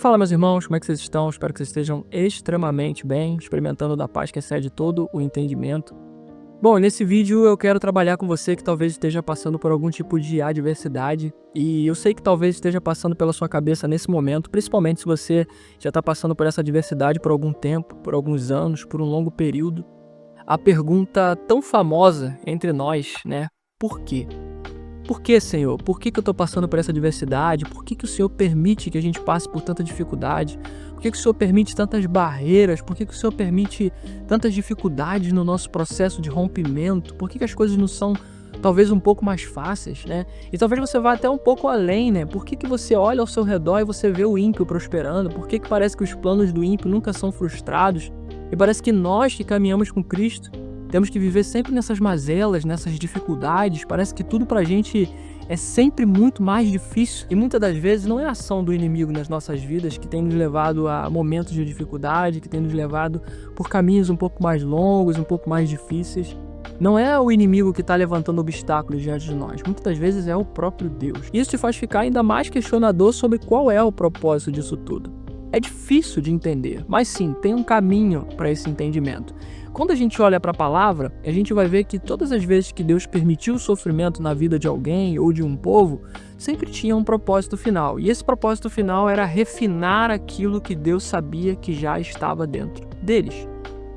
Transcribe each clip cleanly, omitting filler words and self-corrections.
Fala, meus irmãos, como é que vocês estão? Espero que vocês estejam extremamente bem, experimentando da paz que excede todo o entendimento. Bom, nesse vídeo eu quero trabalhar com você que talvez esteja passando por algum tipo de adversidade, e eu sei que talvez esteja passando pela sua cabeça nesse momento, principalmente se você já está passando por essa adversidade por algum tempo, por alguns anos, por um longo período. A pergunta tão famosa entre nós, né? Por quê? Por que, Senhor? Por que eu estou passando por essa adversidade? Por que o Senhor permite que a gente passe por tanta dificuldade? Por que o Senhor permite tantas barreiras? Por que o Senhor permite tantas dificuldades no nosso processo de rompimento? Por que as coisas não são talvez um pouco mais fáceis, né? E talvez você vá até um pouco além, né? Por que você olha ao seu redor e você vê o ímpio prosperando? Por que parece que os planos do ímpio nunca são frustrados? E parece que nós que caminhamos com Cristo temos que viver sempre nessas mazelas, nessas dificuldades. Parece que tudo pra gente é sempre muito mais difícil. E muitas das vezes não é a ação do inimigo nas nossas vidas que tem nos levado a momentos de dificuldade, que tem nos levado por caminhos um pouco mais longos, um pouco mais difíceis. Não é o inimigo que está levantando obstáculos diante de nós. Muitas das vezes é o próprio Deus. Isso te faz ficar ainda mais questionador sobre qual é o propósito disso tudo. É difícil de entender, mas sim, tem um caminho para esse entendimento. Quando a gente olha para a palavra, a gente vai ver que todas as vezes que Deus permitiu o sofrimento na vida de alguém ou de um povo, sempre tinha um propósito final. E esse propósito final era refinar aquilo que Deus sabia que já estava dentro deles,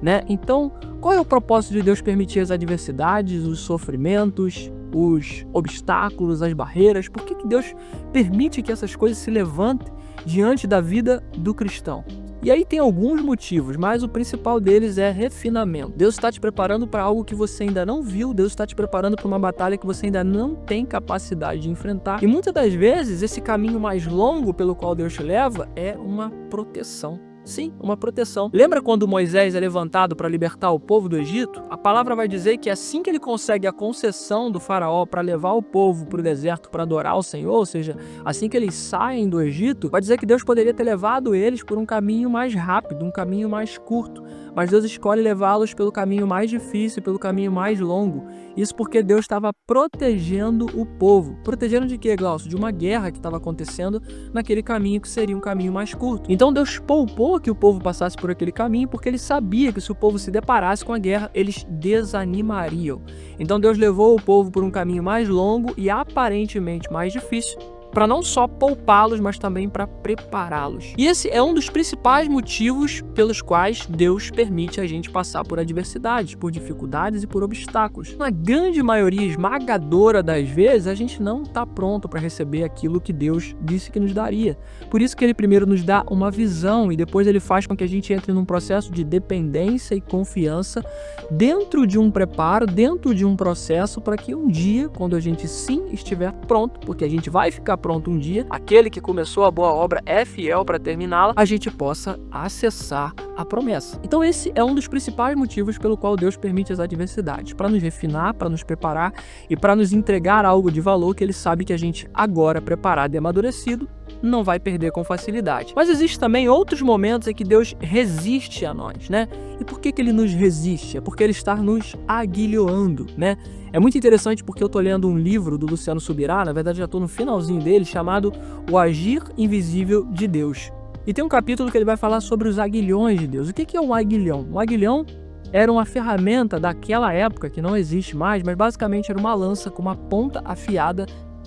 né? Então, qual é o propósito de Deus permitir as adversidades, os sofrimentos, os obstáculos, as barreiras? Por que Deus permite que essas coisas se levantem diante da vida do cristão? E aí tem alguns motivos, mas o principal deles é refinamento. Deus está te preparando para algo que você ainda não viu, Deus está te preparando para uma batalha que você ainda não tem capacidade de enfrentar. E muitas das vezes esse caminho mais longo pelo qual Deus te leva é uma proteção. Sim, uma proteção. Lembra quando Moisés é levantado para libertar o povo do Egito? A palavra vai dizer que assim que ele consegue a concessão do faraó para levar o povo para o deserto para adorar o Senhor, ou seja, assim que eles saem do Egito, vai dizer que Deus poderia ter levado eles por um caminho mais rápido, um caminho mais curto. Mas Deus escolhe levá-los pelo caminho mais difícil, pelo caminho mais longo. Isso porque Deus estava protegendo o povo. Protegendo de quê, Glaucio? De uma guerra que estava acontecendo naquele caminho que seria um caminho mais curto. Então Deus poupou que o povo passasse por aquele caminho porque ele sabia que se o povo se deparasse com a guerra, eles desanimariam. Então Deus levou o povo por um caminho mais longo e aparentemente mais difícil, para não só poupá-los, mas também para prepará-los. E esse é um dos principais motivos pelos quais Deus permite a gente passar por adversidades, por dificuldades e por obstáculos. Na grande maioria esmagadora das vezes, a gente não está pronto para receber aquilo que Deus disse que nos daria. Por isso que ele primeiro nos dá uma visão e depois ele faz com que a gente entre num processo de dependência e confiança dentro de um preparo, dentro de um processo, para que um dia, quando a gente sim estiver pronto, porque a gente vai ficar pronto um dia, aquele que começou a boa obra é fiel para terminá-la, a gente possa acessar a promessa. Então esse é um dos principais motivos pelo qual Deus permite as adversidades, para nos refinar, para nos preparar e para nos entregar algo de valor que ele sabe que a gente agora, preparado e amadurecido, não vai perder com facilidade. Mas existem também outros momentos em que Deus resiste a nós, né? E por que ele nos resiste? É porque ele está nos aguilhoando, né? É muito interessante porque eu tô lendo um livro do Luciano Subirá, na verdade já tô no finalzinho dele, chamado O Agir Invisível de Deus. E tem um capítulo que ele vai falar sobre os aguilhões de Deus. O que é um aguilhão? Um aguilhão era uma ferramenta daquela época, que não existe mais, mas basicamente era uma lança com uma ponta afiada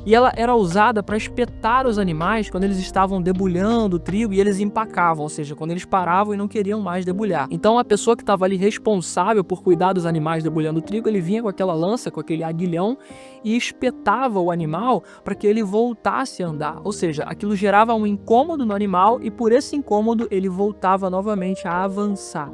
e ela era usada para espetar os animais quando eles estavam debulhando o trigo e eles empacavam, ou seja, quando eles paravam e não queriam mais debulhar. Então a pessoa que estava ali responsável por cuidar dos animais debulhando o trigo, ele vinha com aquela lança, com aquele aguilhão e espetava o animal para que ele voltasse a andar. Ou seja, aquilo gerava um incômodo no animal e por esse incômodo ele voltava novamente a avançar.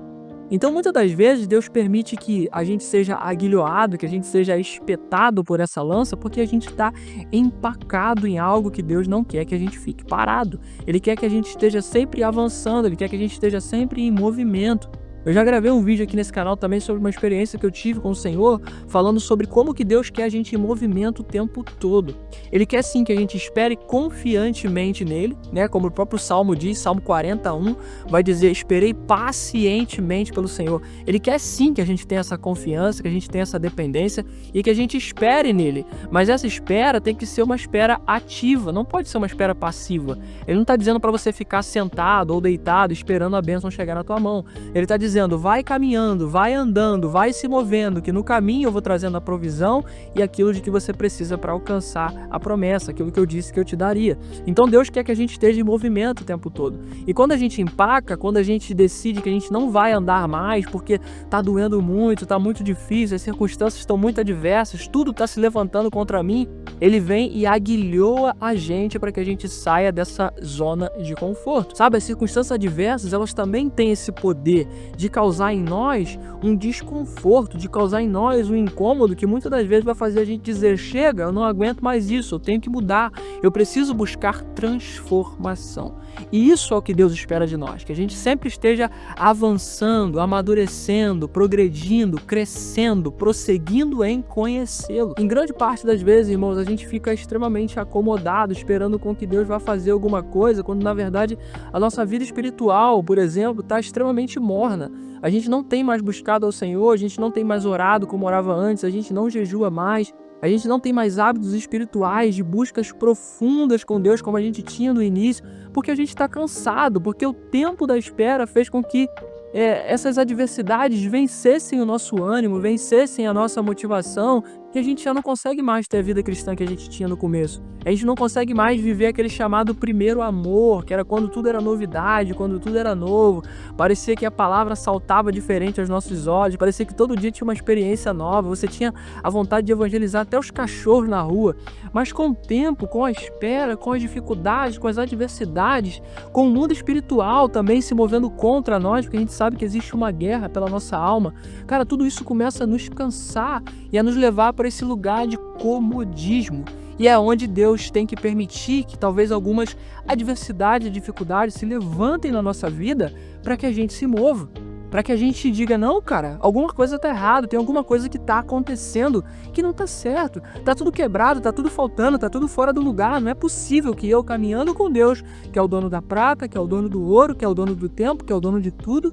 Então, muitas das vezes, Deus permite que a gente seja aguilhoado, que a gente seja espetado por essa lança, porque a gente está empacado em algo que Deus não quer que a gente fique parado. Ele quer que a gente esteja sempre avançando, Ele quer que a gente esteja sempre em movimento. Eu já gravei um vídeo aqui nesse canal também sobre uma experiência que eu tive com o Senhor, falando sobre como que Deus quer a gente em movimento o tempo todo. Ele quer sim que a gente espere confiantemente nele, né? Como o próprio Salmo diz, Salmo 41, vai dizer: esperei pacientemente pelo Senhor. Ele quer sim que a gente tenha essa confiança, que a gente tenha essa dependência e que a gente espere nele. Mas essa espera tem que ser uma espera ativa, não pode ser uma espera passiva. Ele não está dizendo para você ficar sentado ou deitado esperando a bênção chegar na tua mão. Ele está dizendo: vai caminhando, vai andando, vai se movendo, que no caminho eu vou trazendo a provisão e aquilo de que você precisa para alcançar a promessa, aquilo que eu disse que eu te daria. Então Deus quer que a gente esteja em movimento o tempo todo. E quando a gente empaca, quando a gente decide que a gente não vai andar mais porque tá doendo muito, tá muito difícil, as circunstâncias estão muito adversas, tudo tá se levantando contra mim, ele vem e aguilhoa a gente para que a gente saia dessa zona de conforto. Sabe, as circunstâncias adversas, elas também têm esse poder de causar em nós um desconforto, de causar em nós um incômodo que muitas das vezes vai fazer a gente dizer: chega, eu não aguento mais isso, eu tenho que mudar, eu preciso buscar transformação. E isso é o que Deus espera de nós, que a gente sempre esteja avançando, amadurecendo, progredindo, crescendo, prosseguindo em conhecê-lo. Em grande parte das vezes, irmãos, a gente fica extremamente acomodado, esperando com que Deus vá fazer alguma coisa, quando na verdade a nossa vida espiritual, por exemplo, está extremamente morna. A gente não tem mais buscado ao Senhor, a gente não tem mais orado como orava antes, a gente não jejua mais, a gente não tem mais hábitos espirituais de buscas profundas com Deus como a gente tinha no início, porque a gente está cansado, porque o tempo da espera fez com que essas adversidades vencessem o nosso ânimo, vencessem a nossa motivação, que a gente já não consegue mais ter a vida cristã que a gente tinha no começo. A gente não consegue mais viver aquele chamado primeiro amor, que era quando tudo era novidade, quando tudo era novo. Parecia que a palavra saltava diferente aos nossos olhos, parecia que todo dia tinha uma experiência nova, você tinha a vontade de evangelizar até os cachorros na rua. Mas com o tempo, com a espera, com as dificuldades, com as adversidades, com o mundo espiritual também se movendo contra nós, porque a gente sabe que existe uma guerra pela nossa alma, cara, tudo isso começa a nos cansar e a nos levar para esse lugar de comodismo. E é onde Deus tem que permitir que talvez algumas adversidades e dificuldades se levantem na nossa vida para que a gente se mova, para que a gente diga: não, cara, alguma coisa tá errada, tem alguma coisa que tá acontecendo que não tá certo, tá tudo quebrado, tá tudo faltando, tá tudo fora do lugar. Não é possível que eu, caminhando com Deus, que é o dono da prata, que é o dono do ouro, que é o dono do tempo, que é o dono de tudo,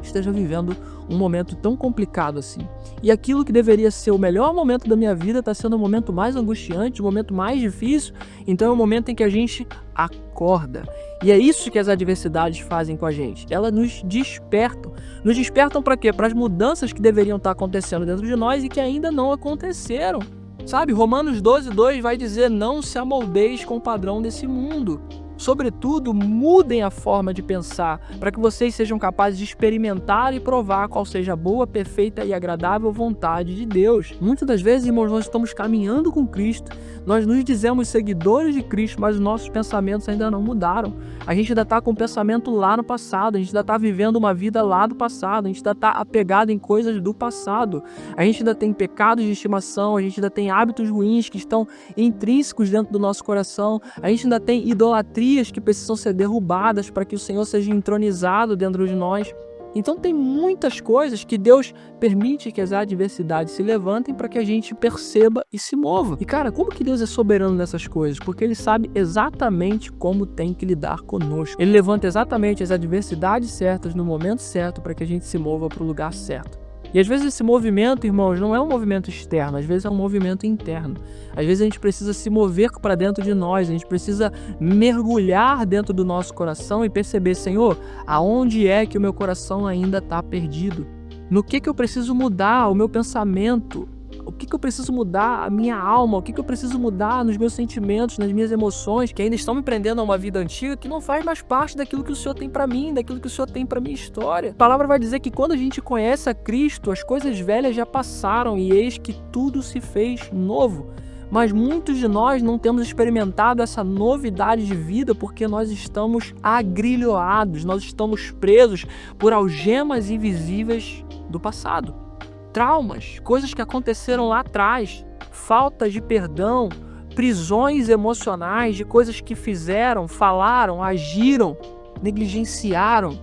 esteja vivendo um momento tão complicado assim. E aquilo que deveria ser o melhor momento da minha vida está sendo o momento mais angustiante, o momento mais difícil. Então é o momento em que a gente acorda. E é isso que as adversidades fazem com a gente. Elas nos despertam. Nos despertam para quê? Para as mudanças que deveriam estar acontecendo dentro de nós e que ainda não aconteceram. Sabe, Romanos 12:2 vai dizer: não se amoldeis com o padrão desse mundo. Sobretudo, mudem a forma de pensar, para que vocês sejam capazes de experimentar e provar qual seja a boa, perfeita e agradável vontade de Deus. Muitas das vezes, irmãos, nós estamos caminhando com Cristo, nós nos dizemos seguidores de Cristo, mas os nossos pensamentos ainda não mudaram. A gente ainda está com o pensamento lá no passado, a gente ainda está vivendo uma vida lá do passado, a gente ainda está apegado em coisas do passado, a gente ainda tem pecados de estimação, a gente ainda tem hábitos ruins que estão intrínsecos dentro do nosso coração, a gente ainda tem idolatria que precisam ser derrubadas para que o Senhor seja entronizado dentro de nós. Então tem muitas coisas que Deus permite que as adversidades se levantem para que a gente perceba e se mova. E cara, como que Deus é soberano nessas coisas? Porque Ele sabe exatamente como tem que lidar conosco. Ele levanta exatamente as adversidades certas no momento certo para que a gente se mova para o lugar certo. E às vezes esse movimento, irmãos, não é um movimento externo, às vezes é um movimento interno. Às vezes a gente precisa se mover para dentro de nós, a gente precisa mergulhar dentro do nosso coração e perceber: Senhor, aonde é que o meu coração ainda está perdido? No que eu preciso mudar o meu pensamento? O que eu preciso mudar a minha alma? O que eu preciso mudar nos meus sentimentos, nas minhas emoções, que ainda estão me prendendo a uma vida antiga que não faz mais parte daquilo que o Senhor tem para mim, daquilo que o Senhor tem para minha história? A palavra vai dizer que quando a gente conhece a Cristo, as coisas velhas já passaram e eis que tudo se fez novo. Mas muitos de nós não temos experimentado essa novidade de vida porque nós estamos agrilhoados, nós estamos presos por algemas invisíveis do passado. Traumas, coisas que aconteceram lá atrás, falta de perdão, prisões emocionais de coisas que fizeram, falaram, agiram, negligenciaram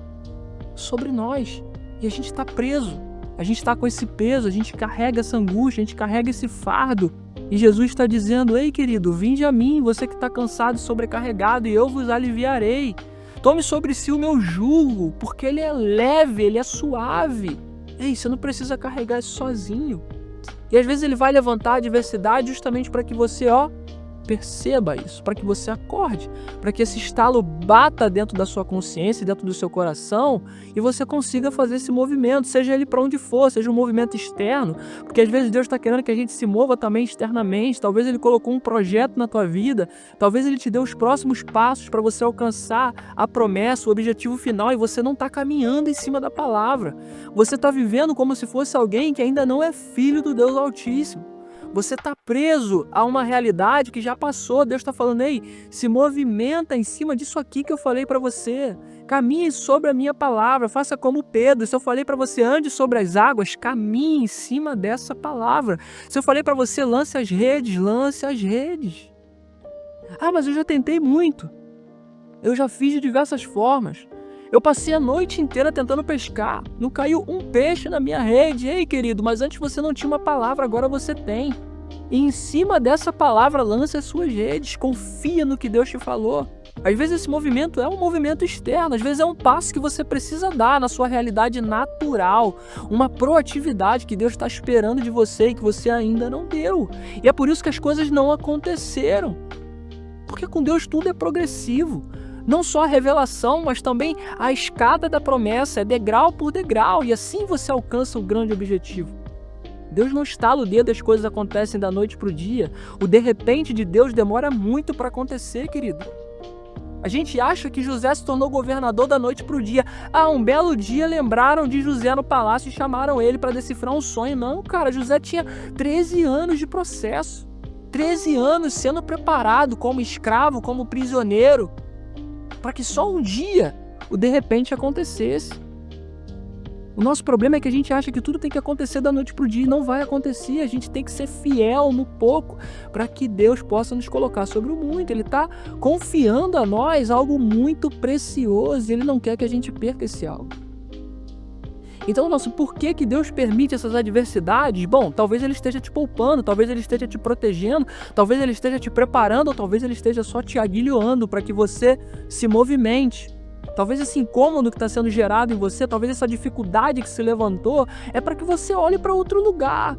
sobre nós. E a gente está preso, a gente está com esse peso, a gente carrega essa angústia, a gente carrega esse fardo. E Jesus está dizendo: ei, querido, vinde a mim, você que está cansado e sobrecarregado, e eu vos aliviarei. Tome sobre si o meu jugo, porque ele é leve, ele é suave. Ei, você não precisa carregar isso sozinho. E às vezes ele vai levantar a adversidade justamente para que você, perceba isso, para que você acorde, para que esse estalo bata dentro da sua consciência, dentro do seu coração, e você consiga fazer esse movimento, seja ele para onde for, seja um movimento externo, porque às vezes Deus está querendo que a gente se mova também externamente. Talvez Ele colocou um projeto na tua vida, talvez Ele te deu os próximos passos para você alcançar a promessa, o objetivo final, e você não está caminhando em cima da palavra. Você está vivendo como se fosse alguém que ainda não é filho do Deus Altíssimo. Você está preso a uma realidade que já passou. Deus está falando: ei, se movimenta em cima disso aqui que eu falei para você. Caminhe sobre a minha palavra, faça como Pedro. Se eu falei para você ande sobre as águas, caminhe em cima dessa palavra. Se eu falei para você lance as redes, lance as redes. Ah, mas eu já tentei muito. Eu já fiz de diversas formas. Eu passei a noite inteira tentando pescar. Não caiu um peixe na minha rede. Ei, querido, mas antes você não tinha uma palavra, agora você tem. E em cima dessa palavra, lance as suas redes. Confia no que Deus te falou. Às vezes esse movimento é um movimento externo. Às vezes é um passo que você precisa dar na sua realidade natural. Uma proatividade que Deus está esperando de você e que você ainda não deu. E é por isso que as coisas não aconteceram. Porque com Deus tudo é progressivo. Não só a revelação, mas também a escada da promessa, é degrau por degrau, e assim você alcança o grande objetivo. Deus não estala o dedo e as coisas acontecem da noite para o dia. O de repente de Deus demora muito para acontecer, querido. A gente acha que José se tornou governador da noite para o dia. Um belo dia lembraram de José no palácio e chamaram ele para decifrar um sonho. Não, cara, José tinha 13 anos de processo. 13 anos sendo preparado como escravo, como prisioneiro, para que só um dia o de repente acontecesse. O nosso problema é que a gente acha que tudo tem que acontecer da noite para o dia, e não vai acontecer. A gente tem que ser fiel no pouco para que Deus possa nos colocar sobre o muito. Ele está confiando a nós algo muito precioso, e Ele não quer que a gente perca esse algo. Então, por que que Deus permite essas adversidades? Bom, talvez Ele esteja te poupando, talvez Ele esteja te protegendo, talvez Ele esteja te preparando, ou talvez Ele esteja só te aguilhoando para que você se movimente. Talvez esse incômodo que está sendo gerado em você, talvez essa dificuldade que se levantou, é para que você olhe para outro lugar.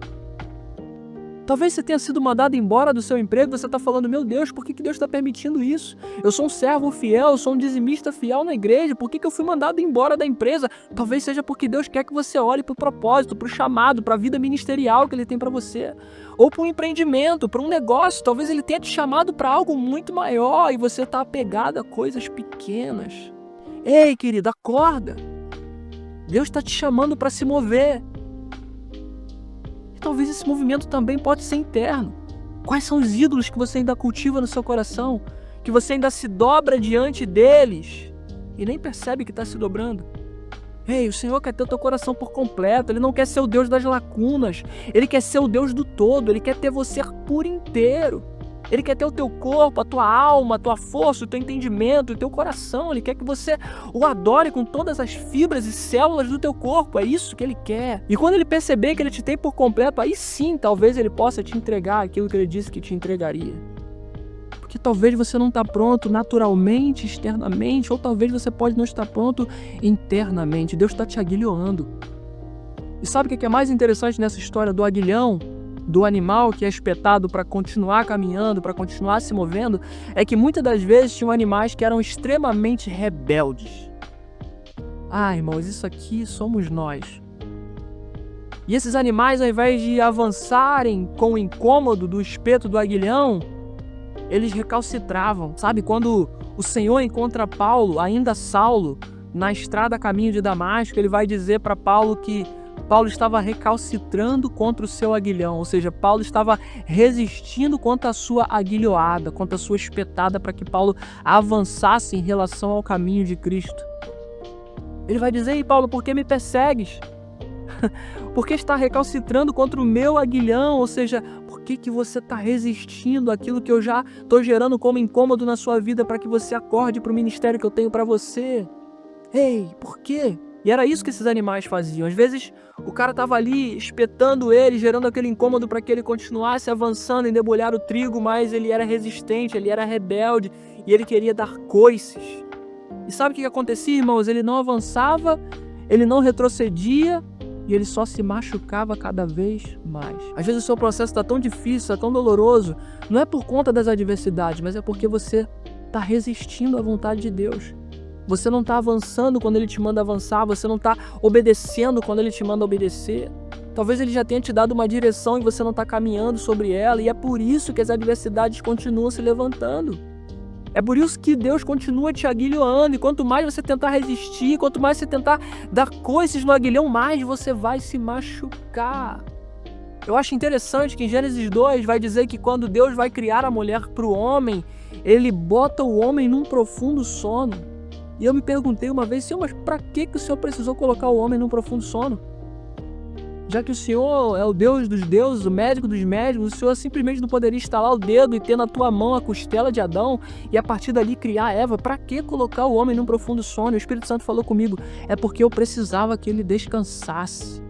Talvez você tenha sido mandado embora do seu emprego, você está falando: meu Deus, por que que Deus está permitindo isso? Eu sou um servo fiel, eu sou um dizimista fiel na igreja, por que que eu fui mandado embora da empresa? Talvez seja porque Deus quer que você olhe para o propósito, para o chamado, para a vida ministerial que Ele tem para você. Ou para um empreendimento, para um negócio. Talvez Ele tenha te chamado para algo muito maior e você está apegado a coisas pequenas. Ei, querido, acorda! Deus está te chamando para se mover. Talvez esse movimento também pode ser interno. Quais são os ídolos que você ainda cultiva no seu coração? Que você ainda se dobra diante deles e nem percebe que está se dobrando? Ei, o Senhor quer ter o teu coração por completo. Ele não quer ser o Deus das lacunas. Ele quer ser o Deus do todo. Ele quer ter você por inteiro. Ele quer ter o teu corpo, a tua alma, a tua força, o teu entendimento, o teu coração. Ele quer que você o adore com todas as fibras e células do teu corpo. É isso que Ele quer. E quando Ele perceber que Ele te tem por completo, aí sim, talvez Ele possa te entregar aquilo que Ele disse que te entregaria. Porque talvez você não está pronto naturalmente, externamente, ou talvez você pode não estar pronto internamente. Deus está te aguilhoando. E sabe o que é mais interessante nessa história do aguilhão? Do animal que é espetado para continuar caminhando, para continuar se movendo, é que muitas das vezes tinham animais que eram extremamente rebeldes. Irmãos, isso aqui somos nós. E esses animais, ao invés de avançarem com o incômodo do espeto do aguilhão, eles recalcitravam. Sabe, quando o Senhor encontra Paulo, ainda Saulo, na estrada a caminho de Damasco, Ele vai dizer para Paulo que Paulo estava recalcitrando contra o seu aguilhão, ou seja, Paulo estava resistindo contra a sua aguilhoada, contra a sua espetada, para que Paulo avançasse em relação ao caminho de Cristo. Ele vai dizer: ei, Paulo, por que me persegues? Por que está recalcitrando contra o meu aguilhão? Ou seja, por que você está resistindo àquilo que eu já estou gerando como incômodo na sua vida para que você acorde para o ministério que eu tenho para você? Ei, por quê? E era isso que esses animais faziam. Às vezes o cara estava ali espetando ele, gerando aquele incômodo para que ele continuasse avançando em debulhar o trigo, mas ele era resistente, ele era rebelde e ele queria dar coices. E sabe o que acontecia, irmãos? Ele não avançava, ele não retrocedia e ele só se machucava cada vez mais. Às vezes o seu processo está tão difícil, está tão doloroso, não é por conta das adversidades, mas é porque você está resistindo à vontade de Deus. Você não está avançando quando Ele te manda avançar, você não está obedecendo quando Ele te manda obedecer. Talvez Ele já tenha te dado uma direção e você não está caminhando sobre ela, e é por isso que as adversidades continuam se levantando. É por isso que Deus continua te aguilhoando, e quanto mais você tentar resistir, quanto mais você tentar dar coices no aguilhão, mais você vai se machucar. Eu acho interessante que em Gênesis 2 vai dizer que quando Deus vai criar a mulher para o homem, Ele bota o homem num profundo sono. E eu me perguntei uma vez, Senhor, mas para que o Senhor precisou colocar o homem num profundo sono? Já que o Senhor é o Deus dos deuses, o médico dos médicos, o Senhor simplesmente não poderia estalar o dedo e ter na tua mão a costela de Adão e a partir dali criar Eva? Para que colocar o homem num profundo sono? E o Espírito Santo falou comigo, é porque eu precisava que ele descansasse.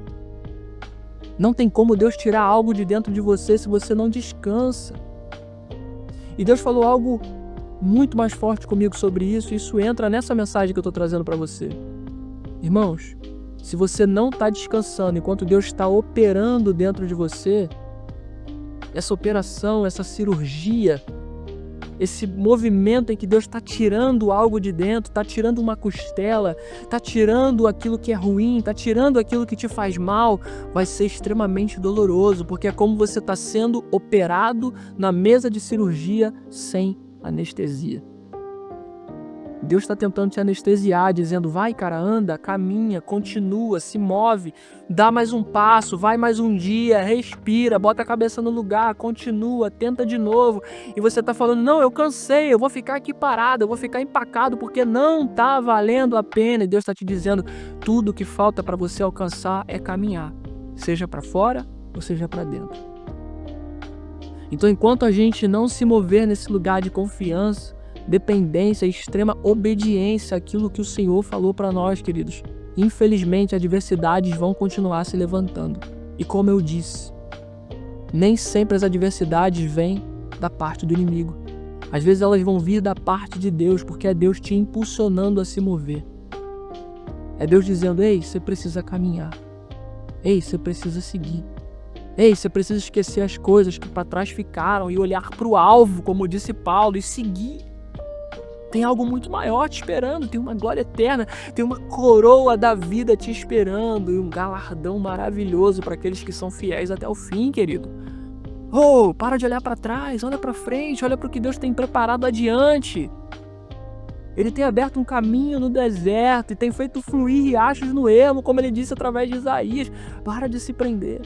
Não tem como Deus tirar algo de dentro de você se você não descansa. E Deus falou algo muito mais forte comigo sobre isso, e isso entra nessa mensagem que eu estou trazendo para você. Irmãos, se você não está descansando enquanto Deus está operando dentro de você, essa operação, essa cirurgia, esse movimento em que Deus está tirando algo de dentro, está tirando uma costela, está tirando aquilo que é ruim, está tirando aquilo que te faz mal, vai ser extremamente doloroso, porque é como você está sendo operado na mesa de cirurgia sem anestesia. Deus está tentando te anestesiar, dizendo, vai cara, anda, caminha, continua, se move, dá mais um passo, vai mais um dia, respira, bota a cabeça no lugar, continua, tenta de novo. E você está falando, não, eu cansei, eu vou ficar aqui parado, eu vou ficar empacado porque não está valendo a pena. E Deus está te dizendo, tudo que falta para você alcançar é caminhar, seja para fora ou seja para dentro. Então, enquanto a gente não se mover nesse lugar de confiança, dependência e extrema obediência àquilo que o Senhor falou para nós, queridos, infelizmente adversidades vão continuar se levantando. E como eu disse, nem sempre as adversidades vêm da parte do inimigo. Às vezes elas vão vir da parte de Deus, porque é Deus te impulsionando a se mover. É Deus dizendo, ei, você precisa caminhar. Ei, você precisa seguir. Ei, você precisa esquecer as coisas que para trás ficaram e olhar para o alvo, como disse Paulo, e seguir. Tem algo muito maior te esperando, tem uma glória eterna, tem uma coroa da vida te esperando e um galardão maravilhoso para aqueles que são fiéis até o fim, querido. Oh, para de olhar para trás, olha para frente, olha para o que Deus tem preparado adiante. Ele tem aberto um caminho no deserto e tem feito fluir riachos no ermo, como ele disse através de Isaías. Para de se prender.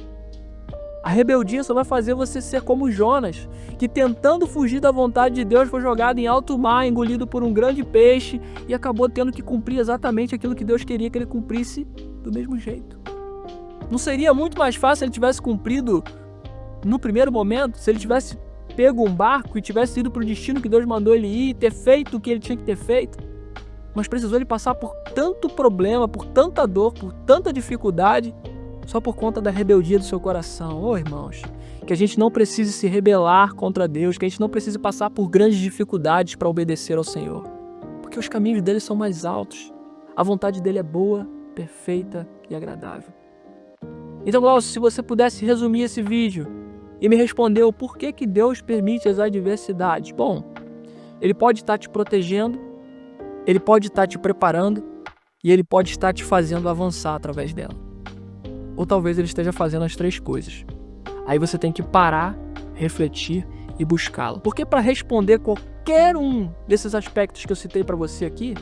A rebeldia só vai fazer você ser como Jonas, que tentando fugir da vontade de Deus foi jogado em alto mar, engolido por um grande peixe e acabou tendo que cumprir exatamente aquilo que Deus queria que ele cumprisse do mesmo jeito. Não seria muito mais fácil se ele tivesse cumprido no primeiro momento, se ele tivesse pego um barco e tivesse ido para o destino que Deus mandou ele ir, ter feito o que ele tinha que ter feito? Mas precisou ele passar por tanto problema, por tanta dor, por tanta dificuldade, só por conta da rebeldia do seu coração. Oh, irmãos, que a gente não precise se rebelar contra Deus, que a gente não precise passar por grandes dificuldades para obedecer ao Senhor, porque os caminhos dele são mais altos, a vontade dele é boa, perfeita e agradável. Então, Glaucio, se você pudesse resumir esse vídeo e me responder o porquê que Deus permite as adversidades. Bom, ele pode estar te protegendo, ele pode estar te preparando e ele pode estar te fazendo avançar através dela. Ou talvez ele esteja fazendo as três coisas. Aí você tem que parar, refletir e buscá-lo. Porque para responder qualquer um desses aspectos que eu citei para você aqui,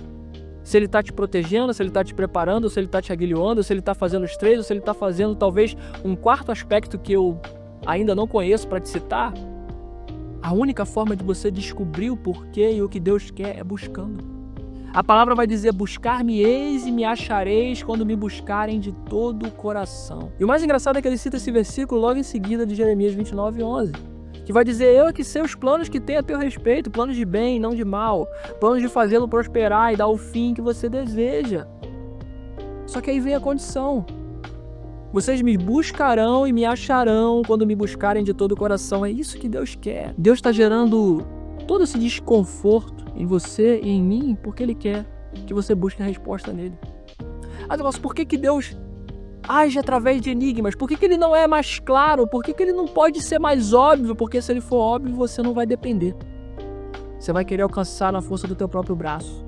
se ele está te protegendo, se ele está te preparando, se ele está te aguilhando, se ele está fazendo os três, ou se ele está fazendo talvez um quarto aspecto que eu ainda não conheço para te citar, a única forma de você descobrir o porquê e o que Deus quer é buscando. A palavra vai dizer, buscar-me-eis e me achareis quando me buscarem de todo o coração. E o mais engraçado é que ele cita esse versículo logo em seguida de Jeremias 29:11, que vai dizer, eu é que sei os planos que tenho a teu respeito, planos de bem, não de mal, planos de fazê-lo prosperar e dar o fim que você deseja. Só que aí vem a condição. Vocês me buscarão e me acharão quando me buscarem de todo o coração. É isso que Deus quer. Deus está gerando todo esse desconforto em você e em mim porque Ele quer que você busque a resposta nele. Nossa, por que Deus age através de enigmas? Por que Ele não é mais claro? Por que Ele não pode ser mais óbvio? Porque se Ele for óbvio, você não vai depender. Você vai querer alcançar na força do teu próprio braço.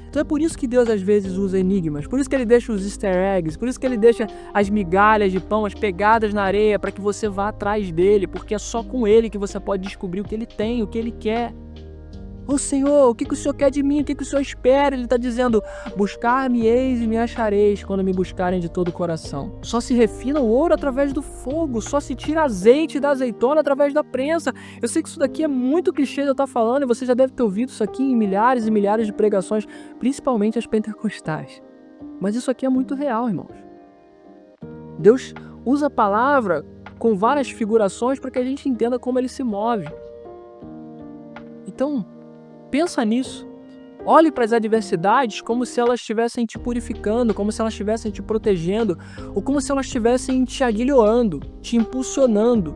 Então é por isso que Deus às vezes usa enigmas, por isso que Ele deixa os easter eggs, por isso que Ele deixa as migalhas de pão, as pegadas na areia, para que você vá atrás dele, porque é só com Ele que você pode descobrir o que Ele tem, o que Ele quer. Ô Senhor, o que o Senhor quer de mim? O que o Senhor espera? Ele está dizendo, buscar-me-eis e me achareis quando me buscarem de todo o coração. Só se refina o ouro através do fogo, só se tira azeite da azeitona através da prensa. Eu sei que isso daqui é muito clichê de eu estar falando, e você já deve ter ouvido isso aqui em milhares e milhares de pregações, principalmente as pentecostais. Mas isso aqui é muito real, irmãos. Deus usa a palavra com várias figurações para que a gente entenda como Ele se move. Então, pensa nisso. Olhe para as adversidades como se elas estivessem te purificando, como se elas estivessem te protegendo, ou como se elas estivessem te aguilhoando, te impulsionando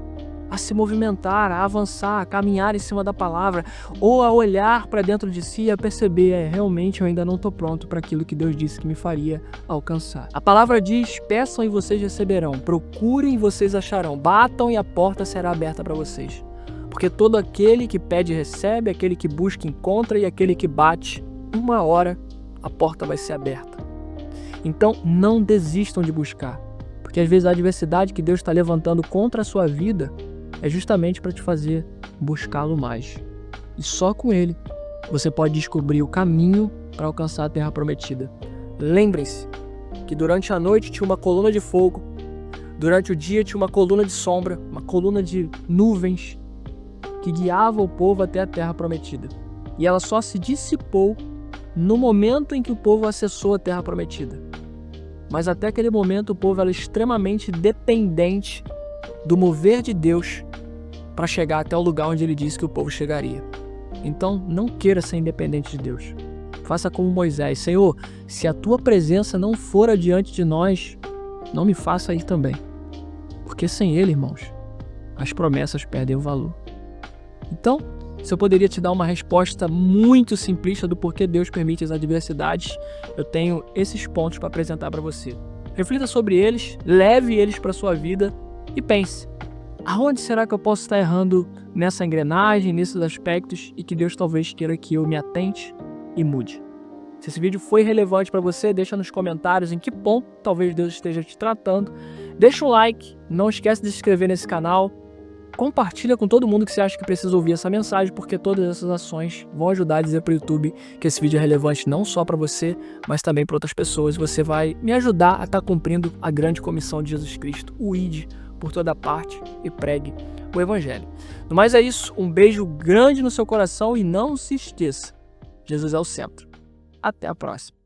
a se movimentar, a avançar, a caminhar em cima da palavra, ou a olhar para dentro de si e a perceber, realmente eu ainda não estou pronto para aquilo que Deus disse que me faria alcançar. A palavra diz, peçam e vocês receberão, procurem e vocês acharão, batam e a porta será aberta para vocês. Porque todo aquele que pede recebe, aquele que busca encontra e aquele que bate, uma hora a porta vai ser aberta. Então não desistam de buscar, porque às vezes a adversidade que Deus está levantando contra a sua vida é justamente para te fazer buscá-lo mais. E só com Ele você pode descobrir o caminho para alcançar a terra prometida. Lembrem-se que durante a noite tinha uma coluna de fogo, durante o dia tinha uma coluna de sombra, uma coluna de nuvens, que guiava o povo até a terra prometida. E ela só se dissipou no momento em que o povo acessou a terra prometida. Mas até aquele momento o povo era extremamente dependente do mover de Deus para chegar até o lugar onde Ele disse que o povo chegaria. Então não queira ser independente de Deus. Faça como Moisés. Senhor, se a Tua presença não for adiante de nós, não me faça ir também. Porque sem Ele, irmãos, as promessas perdem o valor. Então, se eu poderia te dar uma resposta muito simplista do porquê Deus permite as adversidades, eu tenho esses pontos para apresentar para você. Reflita sobre eles, leve eles para a sua vida e pense, aonde será que eu posso estar errando nessa engrenagem, nesses aspectos, e que Deus talvez queira que eu me atente e mude. Se esse vídeo foi relevante para você, deixa nos comentários em que ponto talvez Deus esteja te tratando. Deixa um like, não esquece de se inscrever nesse canal. Compartilha com todo mundo que você acha que precisa ouvir essa mensagem, porque todas essas ações vão ajudar a dizer para o YouTube que esse vídeo é relevante não só para você, mas também para outras pessoas. Você vai me ajudar a estar cumprindo a grande comissão de Jesus Cristo, o ide por toda parte e pregue o Evangelho. No mais é isso, um beijo grande no seu coração e não se esqueça, Jesus é o centro. Até a próxima.